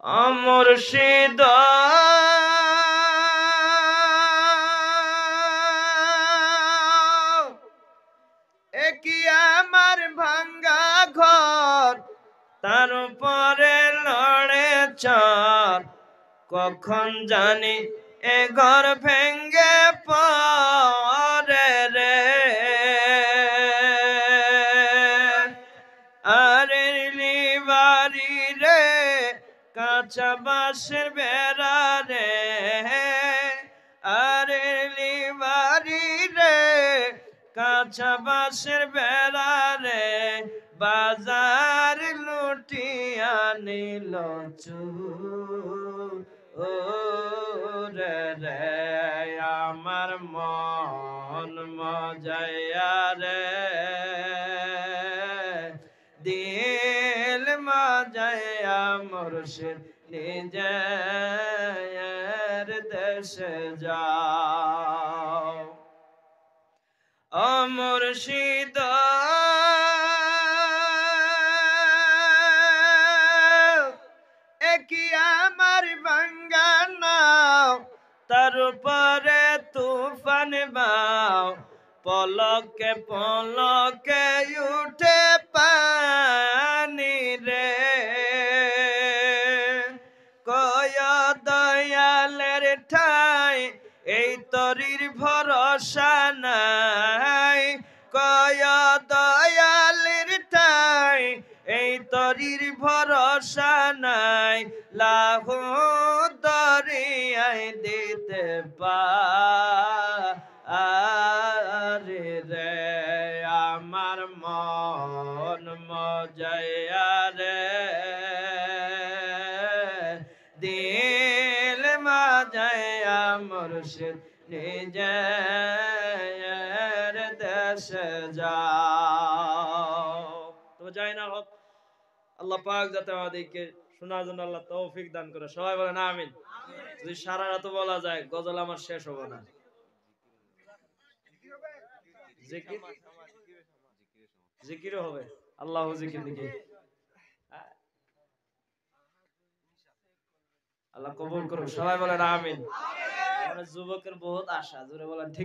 মুর্শিদ কি আমার ভাঙ্গা ঘর তার উপরে লড়ে চর কখন জানি এ ঘর ভেঙ্গে পড়ে রে আরে লিবারি রে কাঁচা বাঁশের বেড়া রে আরে লিবারি রে কাঁচা বাঁশের বেড়া রে বাজার লুটিয়া নিল চুর ও রে রে আমার মন মজায়া রে দিল মজায়া মুর্শিদ নিজের দেশে যাও ও মুর্শিদ কি আমার ভাঙ্গা নাও তার উপরে তুফান বাও পলকে পলকে উঠে পানি রে কয় দয়ালের ঠাই এই তরির ভরসা নাই কয় দয়ালের ঠাই এই তরির ভরসা নাই লাহো দরিয়ায় দিতে পারে রে আমার মন মজায়া রে দিল মজায়া মুর্শিদ নিজের দেশে যাও তো যাই না হোক আল্লাহ পাক যাতে আমাদেরকে শোনার জন্য আল্লাহ তৌফিক দান করে সবাই বলেন আমিন যদি সারা রাত বলা যায় গজল আমার শেষ হবে না জিকিরও হবে আল্লাহ জিকির দিকে আল্লাহ কবুল করুন সবাই বলেন আমিন যুবকের বহুত আশা জোরে বলেন ঠিক